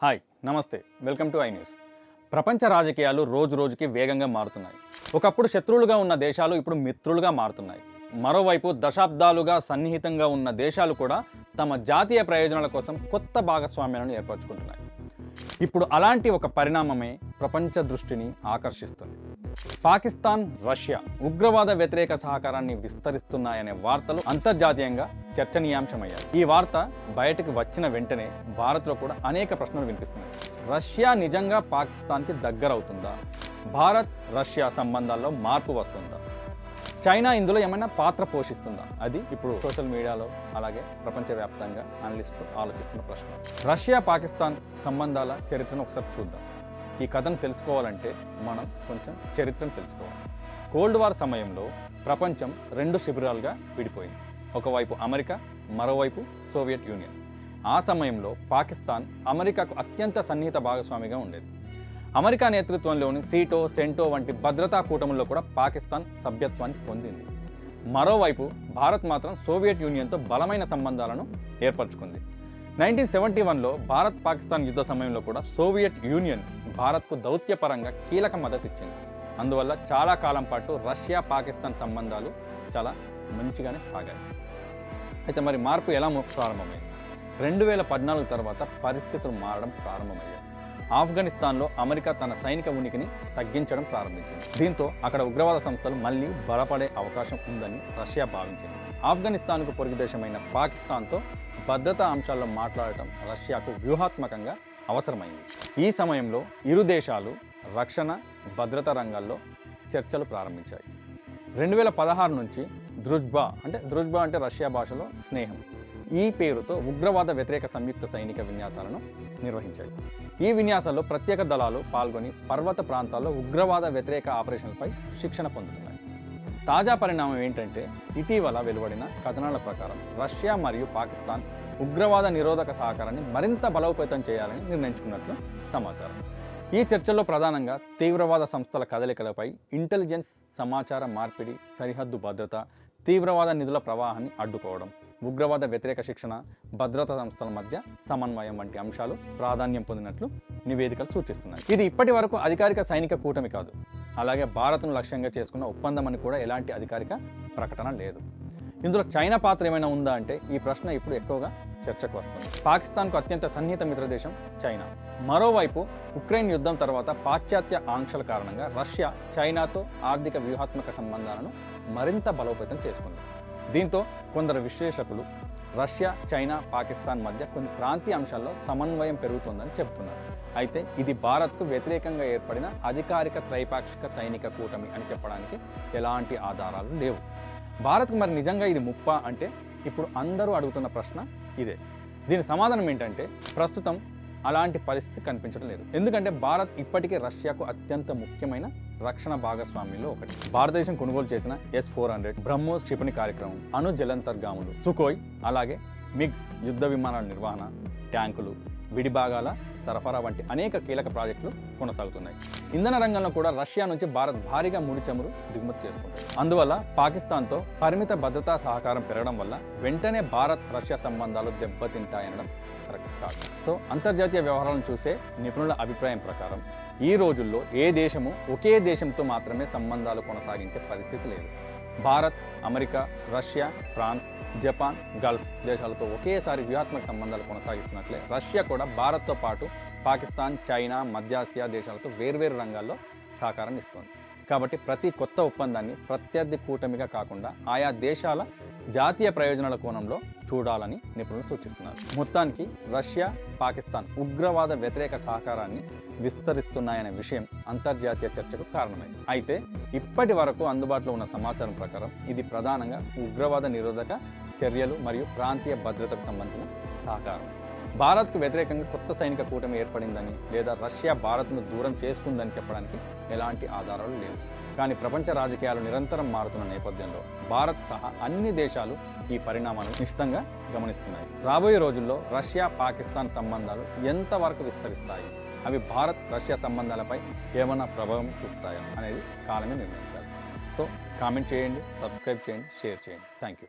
Hi నమస్తే welcome to I news. ప్రపంచ రాజకీయాలు రోజు రోజుకి వేగంగా మారుతున్నాయి. ఒకప్పుడు శత్రువులుగా ఉన్న దేశాలు ఇప్పుడు మిత్రులుగా మారుతున్నాయి. మరోవైపు దశాబ్దాలుగా సన్నిహితంగా ఉన్న దేశాలు కూడా తమ జాతీయ ప్రయోజనాల కోసం కొత్త భాగస్వామ్యాలను ఏర్పరచుకుంటున్నాయి. ఇప్పుడు అలాంటి ఒక పరిణామమే ప్రపంచ దృష్టిని ఆకర్షిస్తుంది. పాకిస్తాన్, రష్యా ఉగ్రవాద వ్యతిరేక సహకారాన్ని విస్తరిస్తున్నాయనే వార్తలు అంతర్జాతీయంగా చర్చనీయాంశమయ్యాయి. ఈ వార్త బయటకు వచ్చిన వెంటనే భారత్లో కూడా అనేక ప్రశ్నలు వినిపిస్తున్నాయి. రష్యా నిజంగా పాకిస్తాన్కి దగ్గరవుతుందా? భారత్ రష్యా సంబంధాల్లో మార్పు వస్తుందా? చైనా ఇందులో ఏమైనా పాత్ర పోషిస్తుందా? అది ఇప్పుడు సోషల్ మీడియాలో అలాగే ప్రపంచవ్యాప్తంగా అనలిస్టులు ఆలోచిస్తున్న ప్రశ్న. రష్యా పాకిస్తాన్ సంబంధాల చరిత్రను ఒకసారి చూద్దాం. ఈ కథను తెలుసుకోవాలంటే మనం కొంచెం చరిత్రను తెలుసుకోవాలి. కోల్డ్ వార్ సమయంలో ప్రపంచం రెండు శిబిరాలుగా విడిపోయింది. ఒకవైపు అమెరికా, మరోవైపు సోవియట్ యూనియన్. ఆ సమయంలో పాకిస్తాన్ అమెరికాకు అత్యంత సన్నిహిత భాగస్వామిగా ఉండేది. అమెరికా నేతృత్వంలోని సీటో, సెంటో వంటి భద్రతా కూటముల్లో కూడా పాకిస్తాన్ సభ్యత్వాన్ని పొందింది. మరోవైపు భారత్ మాత్రం సోవియట్ యూనియన్తో బలమైన సంబంధాలను ఏర్పరచుకుంది. 1971లో భారత్ పాకిస్తాన్ యుద్ధ సమయంలో కూడా సోవియట్ యూనియన్ భారత్కు దౌత్యపరంగా కీలక మద్దతు ఇచ్చింది. అందువల్ల చాలా కాలం పాటు రష్యా పాకిస్తాన్ సంబంధాలు చాలా మంచిగానే సాగాయి. అయితే మరి మార్పు ఎలా ప్రారంభమైంది? 2014 తర్వాత పరిస్థితులు మారడం ప్రారంభమయ్యాయి. ఆఫ్ఘనిస్తాన్లో అమెరికా తన సైనిక ఉనికిని తగ్గించడం ప్రారంభించింది. దీంతో అక్కడ ఉగ్రవాద సంస్థలు మళ్లీ బలపడే అవకాశం ఉందని రష్యా భావించింది. ఆఫ్ఘనిస్తాన్కు పొరుగు దేశమైన పాకిస్తాన్తో భద్రతా అంశాల్లో మాట్లాడటం రష్యాకు వ్యూహాత్మకంగా అవసరమైంది. ఈ సమయంలో ఇరు దేశాలు రక్షణ, భద్రతా రంగాల్లో చర్చలు ప్రారంభించాయి. 2016 నుంచి ద్రుజ్బా అంటే రష్యా భాషలో స్నేహం ఈ పేరుతో ఉగ్రవాద వ్యతిరేక సంయుక్త సైనిక విన్యాసాలను నిర్వహించాయి. ఈ విన్యాసాల్లో ప్రత్యేక దళాలు పాల్గొని పర్వత ప్రాంతాల్లో ఉగ్రవాద వ్యతిరేక ఆపరేషన్లపై శిక్షణ పొందుతున్నాయి. తాజా పరిణామం ఏంటంటే ఇటీవల వెలువడిన కథనాల ప్రకారం రష్యా మరియు పాకిస్తాన్ ఉగ్రవాద నిరోధక సహకారాన్ని మరింత బలోపేతం చేయాలని నిర్ణయించుకున్నట్లు సమాచారం. ఈ చర్చల్లో ప్రధానంగా తీవ్రవాద సంస్థల కదలికలపై ఇంటెలిజెన్స్, సమాచార మార్పిడి, సరిహద్దు భద్రత, తీవ్రవాద నిధుల ప్రవాహాన్ని అడ్డుకోవడం, ఉగ్రవాద వ్యతిరేక శిక్షణ, భద్రతా సంస్థల మధ్య సమన్వయం వంటి అంశాలు ప్రాధాన్యం పొందినట్లు నివేదికలు సూచిస్తున్నాయి. ఇది ఇప్పటి వరకు అధికారిక సైనిక కూటమి కాదు. అలాగే భారత్ను లక్ష్యంగా చేసుకున్న ఒప్పందం అని కూడా ఎలాంటి అధికారిక ప్రకటన లేదు. ఇందులో చైనా పాత్ర ఏమైనా ఉందా అంటే ఈ ప్రశ్న ఇప్పుడు ఎక్కువగా చర్చకు వస్తుంది. పాకిస్తాన్కు అత్యంత సన్నిహిత మిత్రదేశం చైనా. మరోవైపు ఉక్రెయిన్ యుద్ధం తర్వాత పాశ్చాత్య ఆంక్షల కారణంగా రష్యా చైనాతో ఆర్థిక వ్యూహాత్మక సంబంధాలను మరింత బలోపేతం చేసుకుంది. దీంతో కొందరు విశ్లేషకులు రష్యా, చైనా, పాకిస్తాన్ మధ్య కొన్ని ప్రాంతీయ అంశాల్లో సమన్వయం పెరుగుతుందని చెబుతున్నారు. అయితే ఇది భారత్కు వ్యతిరేకంగా ఏర్పడిన అధికారిక త్రైపాక్షిక సైనిక కూటమి అని చెప్పడానికి ఎలాంటి ఆధారాలు లేవు. భారత్కు మరి నిజంగా ఇది ముప్పా అంటే ఇప్పుడు అందరూ అడుగుతున్న ప్రశ్న ఇదే. దీని సమాధానం ఏంటంటే ప్రస్తుతం అలాంటి పరిస్థితి కనిపించడం లేదు. ఎందుకంటే భారత్ ఇప్పటికే రష్యాకు అత్యంత ముఖ్యమైన రక్షణ భాగస్వామ్యంలో ఒకటి. భారతదేశం కొనుగోలు చేసిన S-400, బ్రహ్మోస్ క్షిపణి కార్యక్రమం, అణు జలంతర్గాములు, సుకోయ్, అలాగే మిగ్ యుద్ధ విమానాల నిర్వహణ, ట్యాంకులు, విడిభాగాల సరఫరా వంటి అనేక కీలక ప్రాజెక్టులు కొనసాగుతున్నాయి. ఇంధన రంగంలో కూడా రష్యా నుంచి భారత్ భారీగా ముడి చమురు దిగుమతి చేసుకుంటుంది. అందువల్ల పాకిస్తాన్తో పరిమిత భద్రతా సహకారం పెరగడం వల్ల వెంటనే భారత్ రష్యా సంబంధాలు దెబ్బతింటాయనడం కరెక్ట్ కాదు. సో అంతర్జాతీయ వ్యవహారాలను చూసే నిపుణుల అభిప్రాయం ప్రకారం ఈ రోజుల్లో ఏ దేశము ఒకే దేశంతో మాత్రమే సంబంధాలు కొనసాగించే పరిస్థితి లేదు. Bharat, America, Russia, France, Japan, Gulf దేశాలతో ఒకేసారి వ్యూహాత్మక సంబంధాలు కొనసాగిస్తున్నట్లే రష్యా కూడా భారత్తో పాటు పాకిస్తాన్, చైనా, మధ్యాసియా దేశాలతో వేర్వేరు రంగాల్లో సహకారాన్ని ఇస్తోంది. కాబట్టి ప్రతి కొత్త ఒప్పందాన్ని ప్రత్యర్థి కూటమిగా కాకుండా ఆయా దేశాల జాతీయ ప్రయోజనాల కోణంలో చూడాలని నిపుణులు సూచిస్తున్నారు. మొత్తానికి రష్యా, పాకిస్తాన్ ఉగ్రవాద వ్యతిరేక సహకారాన్ని విస్తరిస్తున్నాయనే విషయం అంతర్జాతీయ చర్చకు కారణమైంది. అయితే ఇప్పటి వరకు అందుబాటులో ఉన్న సమాచారం ప్రకారం ఇది ప్రధానంగా ఉగ్రవాద నిరోధక చర్యలు మరియు ప్రాంతీయ భద్రతకు సంబంధించిన సహకారం. భారత్కు వ్యతిరేకంగా కొత్త సైనిక కూటమి ఏర్పడిందని లేదా రష్యా భారత్ను దూరం చేసుకుందని చెప్పడానికి ఎలాంటి ఆధారాలు లేవు. కానీ ప్రపంచ రాజకీయాలు నిరంతరం మారుతున్న నేపథ్యంలో భారత్ సహా అన్ని దేశాలు ఈ పరిణామాలను నిశ్చితంగా గమనిస్తున్నాయి. రాబోయే రోజుల్లో రష్యా, పాకిస్తాన్ సంబంధాలు ఎంతవరకు విస్తరిస్తాయి, అవి భారత్, రష్యా సంబంధాలపై ఏమైనా ప్రభావం చూపుతాయా అనేది కాలమే నిర్ణయించాలి. సో కామెంట్ చేయండి, సబ్స్క్రైబ్ చేయండి, షేర్ చేయండి. Thank you.